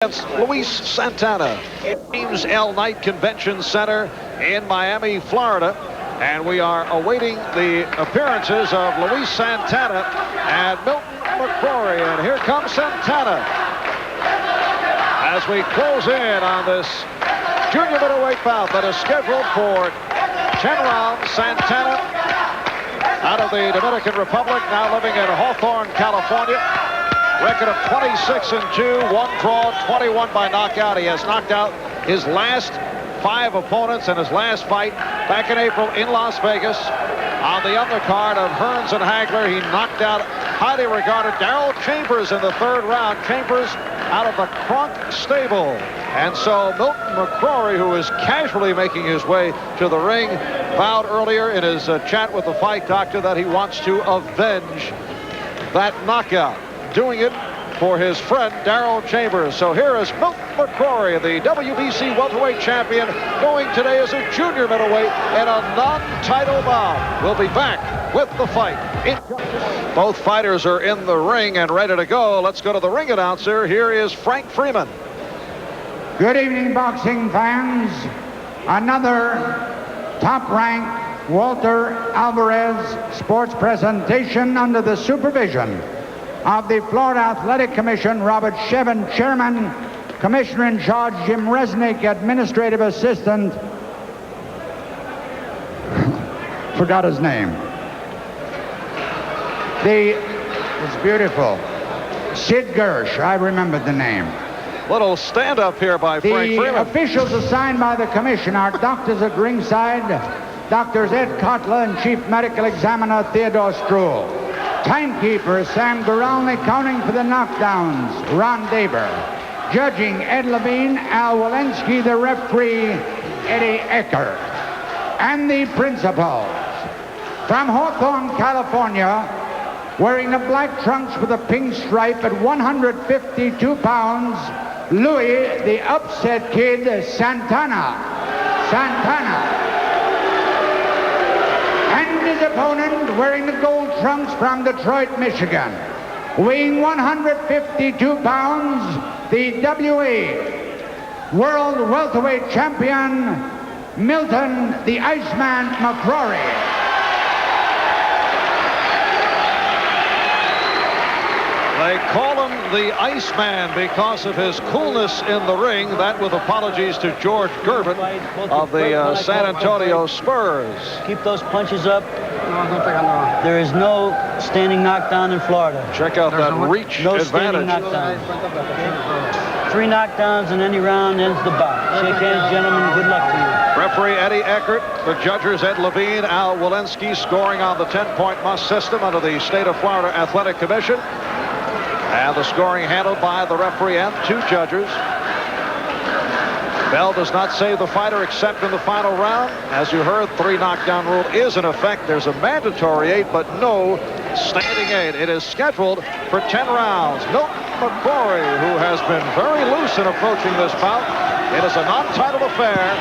Against Luis Santana at James L. Knight Convention Center in Miami, Florida. And we are awaiting the appearances of Luis Santana and Milton MCCRORY. And here comes Santana as we close in on this junior middleweight bout that is scheduled for 10 rounds. Santana out of the Dominican Republic, now living in Hawthorne, California. Record of 26-2, 1 draw, 21 by knockout. He has knocked out his last 5 opponents in his last fight back in April in Las Vegas. On the undercard of Hearns and Hagler, he knocked out highly regarded Darrell Chambers in the 3rd round. Chambers out of the Kronk stable. And so Milton MCCRORY, who is casually making his way to the ring, vowed earlier in his chat with the fight doctor that he wants to avenge that knockout, doing it for his friend Darrell Chambers. So here is Milton MCCRORY, the WBC welterweight champion, going today as a junior middleweight in a non-title bout. We'll be back with the fight. Both fighters are in the ring and ready to go. Let's go to the ring announcer. Here is Frank Freeman. Good evening, boxing fans. Another top-ranked Walter Alvarez sports presentation under the supervision of the Florida Athletic Commission, Robert Shevin, Chairman, Commissioner in Charge, Jim Resnick, Administrative Assistant, forgot his name. It's beautiful. Sid Gersh, I remembered the name. Little stand-up here by Frank Freeman. The officials assigned by the commission are doctors at ringside, Doctors Ed Kotler and Chief Medical Examiner Theodore Struhl. Timekeeper Sam Guralny, counting for the knockdowns, Ron Daber. Judging Ed Levine, Al Walensky, the referee, Eddie Ecker. And the principals. From Hawthorne, California, wearing the black trunks with a pink stripe at 152 pounds, Louis, the upset kid, Santana. And his opponent, wearing the gold trunks from Detroit, Michigan, weighing 152 pounds, the WA World Welterweight Champion, Milton the Iceman MCCRORY. They call him the Iceman because of his coolness in the ring. That with apologies to George Gervin of the San Antonio Spurs. Keep those punches up. There is no standing knockdown in Florida. Check out that reach no advantage. Standing knockdown. 3 knockdowns in any round ends the bout. Shake hands, gentlemen. Good luck to you. Referee Eddie Eckert, the judges Ed Levine, Al Walensky, scoring on the 10-point must system under the State of Florida Athletic Commission. And the scoring handled by the referee and 2 judges. Bell does not save the fighter except in the final round. As you heard, 3 knockdown rule is in effect. There's a mandatory 8, but no standing 8. It is scheduled for 10 rounds. Milton MCCRORY, who has been very loose in approaching this bout. It is a non-title affair.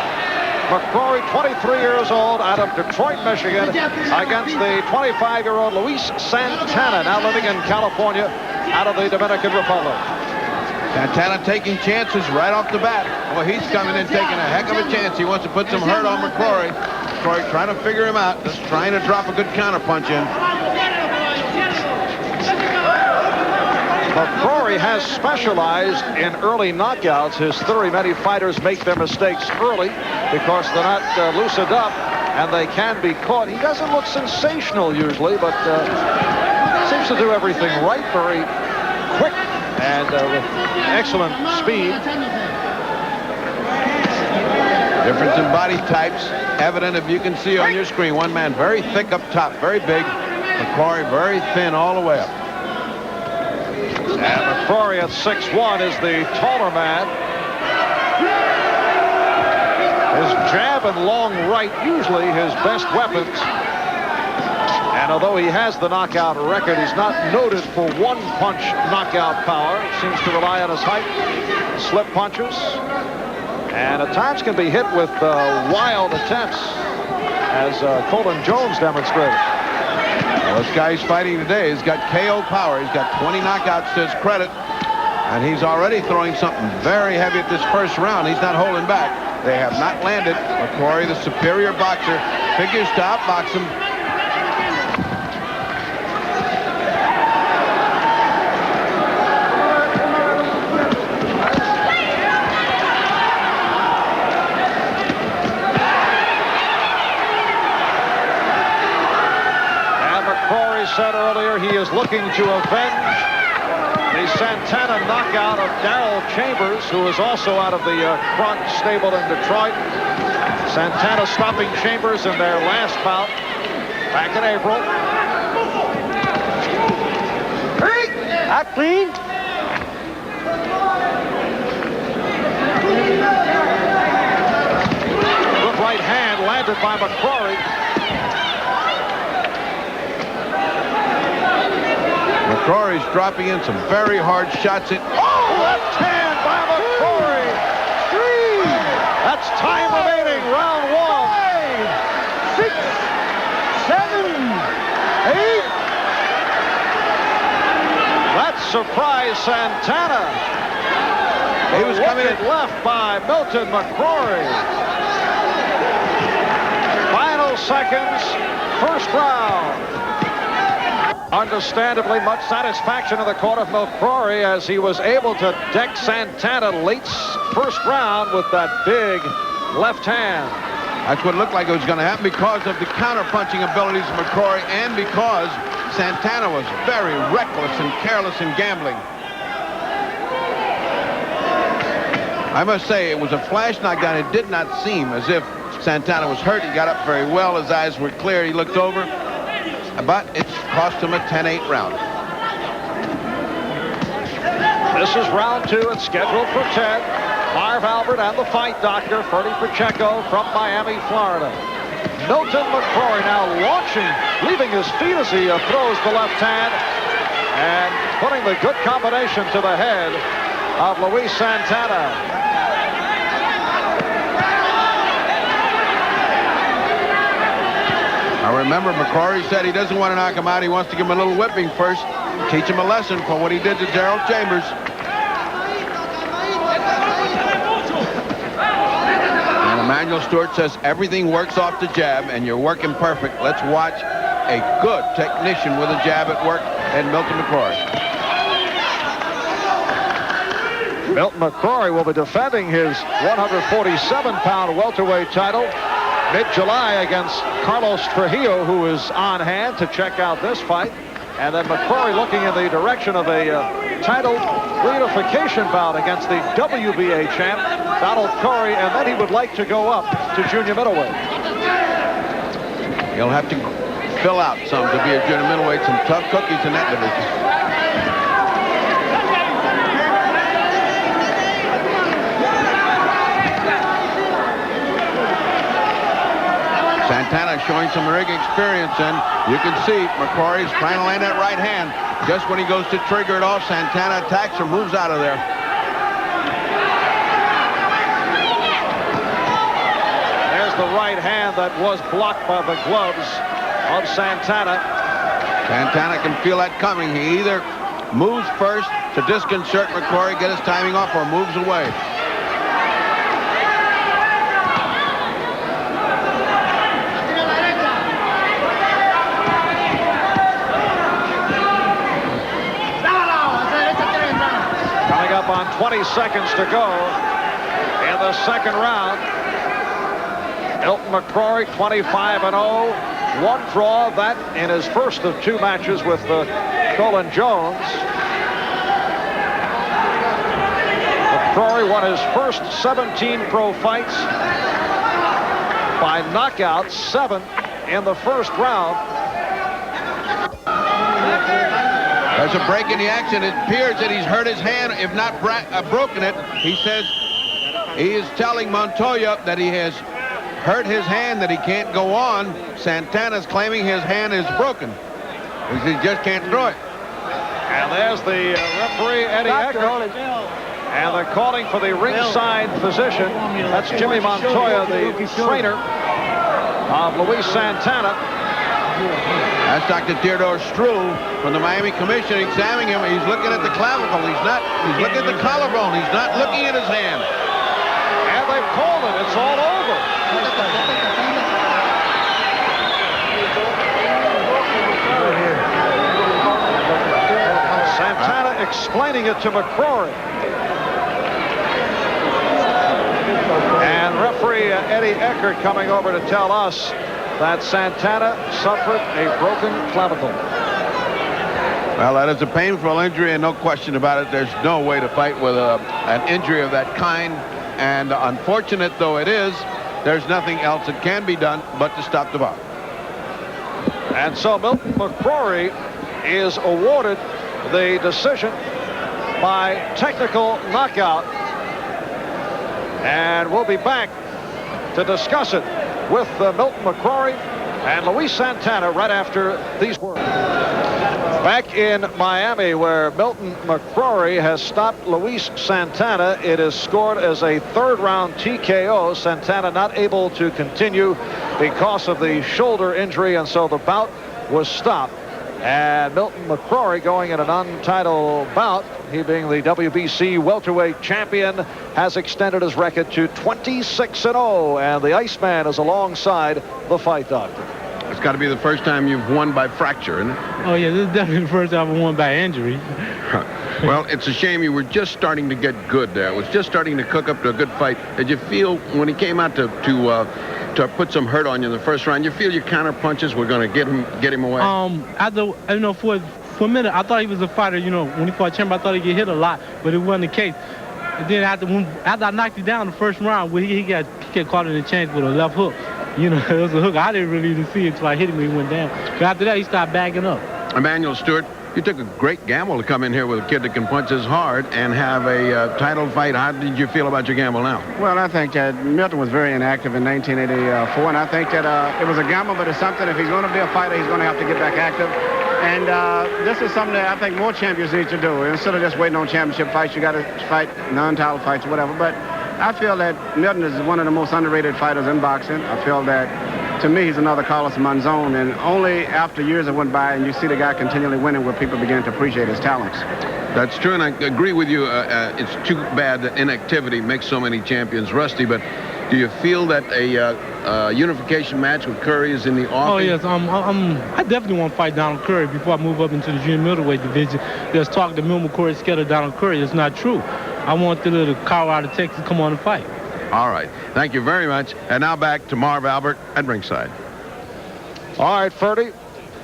MCCRORY, 23 years old, out of Detroit, Michigan, against the 25-year-old Luis Santana, now living in California, out of the Dominican Republic. Santana taking chances right off the bat. Well, he's coming in taking a heck of a chance. He wants to put some hurt on MCCRORY. MCCRORY trying to figure him out, just trying to drop a good counterpunch in. MCCRORY has specialized in early knockouts. His theory, many fighters make their mistakes early because they're not loosened up and they can be caught. He doesn't look sensational usually, but seems to do everything right, very quick and with excellent speed. Difference in body types evident if you can see on your screen. One man very thick up top, very big. MCCRORY very thin all the way up. And MCCRORY at 6'1" is the taller man. His jab and long right, usually his best weapons. And although he has the knockout record, he's not noted for one-punch knockout power. Seems to rely on his height, slip punches, and at times can be hit with wild attempts, as Colin Jones demonstrated. Well, this guy he's fighting today has got KO power. He's got 20 knockouts to his credit. And he's already throwing something very heavy at this first round. He's not holding back. They have not landed. McCrory, the superior boxer, figures to outbox him. And McCrory said earlier he is looking to avenge the Santana knockout of Darrell Chambers, who is also out of the Crunk stable in Detroit. Santana stopping Chambers in their last bout back in April. Act clean. Good right hand landed by McCrory. McCrory's dropping in some very hard shots. Left hand by McCrory. 3. That's time remaining. Round 1. 6, 7, 8. That's surprise Santana. He was coming in left by Milton MCCRORY. Final seconds. First round. Understandably, much satisfaction in the court of McCrory as he was able to deck Santana late first round with that big left hand. That's what looked like it was going to happen because of the counter-punching abilities of McCrory and because Santana was very reckless and careless in gambling. I must say, it was a flash knockdown. It did not seem as if Santana was hurt. He got up very well. His eyes were clear. He looked over. But it's cost him a 10-8 round. This is round 2. It's scheduled for 10. Marv Albert and the fight doctor, Ferdy Pacheco from Miami, Florida. Milton McCrory now launching, leaving his feet as he throws the left hand and putting the good combination to the head of Luis Santana. Now remember, McCrory said he doesn't want to knock him out. He wants to give him a little whipping first, teach him a lesson for what he did to Darrell Chambers. And Emmanuel Stewart says everything works off the jab, and you're working perfect. Let's watch a good technician with a jab at work, and Milton McCrory. Milton McCrory will be defending his 147-pound welterweight title mid-July against Carlos Trujillo, who is on hand to check out this fight. And then McCrory looking in the direction of a title reunification bout against the WBA champ, Donald Corey, and then he would like to go up to junior middleweight. He'll have to fill out some to be a junior middleweight. Some tough cookies in that division. Santana showing some ring experience, and you can see McCrory's trying to land that right hand. Just when he goes to trigger it off, Santana attacks or moves out of there. There's the right hand that was blocked by the gloves of Santana. Santana can feel that coming. He either moves first to disconcert McCrory, get his timing off, or moves away. On 20 seconds to go in the second round. Milton McCrory 25-0, one draw, that in his first of 2 matches with Colin Jones. McCrory won his first 17 pro fights by knockout, 7 in the first round. There's a break in the action. It appears that he's hurt his hand, if not broken it. He says he is telling Montoya that he has hurt his hand, that he can't go on. Santana's claiming his hand is broken. He just can't throw it. And there's the referee, Eddie Eckert. And they're calling for the ringside physician. That's Jimmy Montoya, the trainer of Luis Santana. That's Dr. Theodore Struhl from the Miami Commission examining him. He's looking at the clavicle. He's looking at the collarbone. He's not looking at his hand. And they've called it. It's all over. Santana explaining it to McCrory. And referee Eddie Eckert coming over to tell us that Santana suffered a broken clavicle. Well, that is a painful injury, and no question about it. There's no way to fight with an injury of that kind. And unfortunate though it is, there's nothing else that can be done but to stop the bout. And so Milton McCrory is awarded the decision by technical knockout. And we'll be back to discuss it with Milton McCrory and Luis Santana right after these words. Back in Miami, where Milton McCrory has stopped Luis Santana, it is scored as a third-round TKO. Santana not able to continue because of the shoulder injury, and so the bout was stopped. And Milton McCrory going in an untitled bout, he being the WBC welterweight champion, has extended his record to 26-0, and the Iceman is alongside the fight doctor. It's got to be the first time you've won by fracture, isn't it? Oh, yeah, this is definitely the first time I won by injury. Well, it's a shame you were just starting to get good there. It was just starting to cook up to a good fight. Did you feel when he came out to put some hurt on you in the first round, you feel your counter punches were going to get him away? For a minute, I thought he was a fighter. When he fought Chamber, I thought he'd get hit a lot, but it wasn't the case. And then after I knocked him down the first round, he got caught in the change with a left hook. It was a hook. I didn't really even see it until I hit him when he went down. But after that, he started backing up. Emmanuel Stewart, you took a great gamble to come in here with a kid that can punch as hard and have a title fight. How did you feel about your gamble now? Well, I think that Milton was very inactive in 1984, and I think that it was a gamble, but it's something, if he's going to be a fighter, he's going to have to get back active. And this is something that I think more champions need to do. Instead of just waiting on championship fights, you got to fight non-title fights or whatever. But I feel that Milton is one of the most underrated fighters in boxing. I feel that, to me, he's another Carlos Monzon. And only after years have went by and you see the guy continually winning will people begin to appreciate his talents. That's true, and I agree with you. It's too bad that inactivity makes so many champions rusty. But do you feel that a unification match with Curry is in the offing? Oh, yes. I definitely want to fight Donald Curry before I move up into the junior middleweight division. There's talk that Milton McCrory is scared of Donald Curry. It's not true. I want the little cow out of Texas come on and fight. All right. Thank you very much. And now back to Marv Albert at ringside. All right, Ferdy.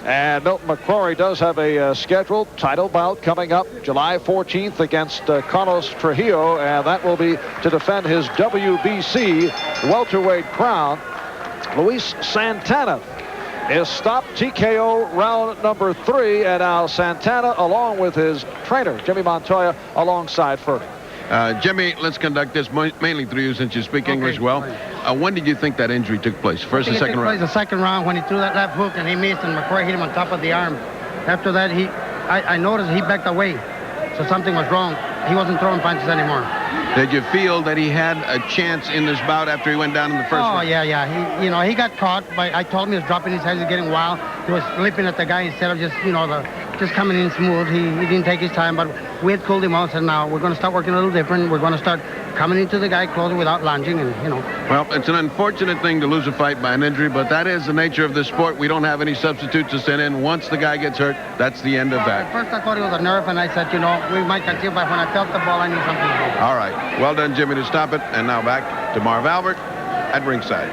And Milton McCrory does have a scheduled title bout coming up July 14th against Carlos Trujillo, and that will be to defend his WBC welterweight crown. Luis Santana is stopped TKO round number 3, and now Santana, along with his trainer, Jimmy Montoya, alongside Ferdy. Jimmy, let's conduct this mainly through you since you speak English well. When did you think that injury took place? First and second round? The second round when he threw that left hook and he missed and McCrory hit him on top of the arm. After that, I noticed he backed away. So something was wrong. He wasn't throwing punches anymore. Did you feel that he had a chance in this bout after he went down in the first round? Oh, yeah. He got caught, but I told him he was dropping his head, he was getting wild. He was leaping at the guy instead of just, just coming in smooth. He didn't take his time, but we had cooled him out, and now we're going to start working a little different. We're going to start coming into the guy closer without lunging, and, Well, it's an unfortunate thing to lose a fight by an injury, but that is the nature of the sport. We don't have any substitutes to send in. Once the guy gets hurt, that's the end of that. At first I thought it was a nerve, and I said, we might continue, but when I felt the ball, I knew something was wrong. All right. Well done, Jimmy, to stop it. And now back to Marv Albert at ringside.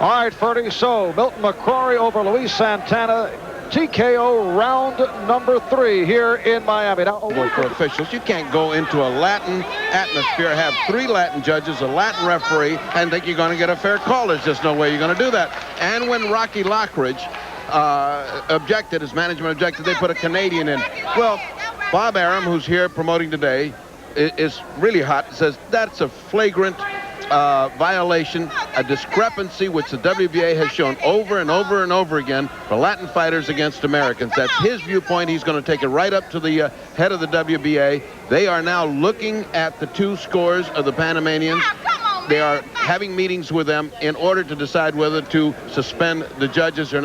All right, Ferdy. So Milton McCrory over Luis Santana. TKO round number 3 here in Miami. Now, For officials, you can't go into a Latin atmosphere, have 3 Latin judges, a Latin referee, and think you're going to get a fair call. There's just no way you're going to do that. And when Rocky Lockridge objected, his management objected, they put a Canadian in. Well, Bob Arum, who's here promoting today, is really hot. Says that's a flagrant violation, a discrepancy which the WBA has shown over and over and over again for Latin fighters against Americans. That's his viewpoint. He's going to take it right up to the head of the WBA. They are now looking at the 2 scores of the Panamanians. They are having meetings with them in order to decide whether to suspend the judges or not.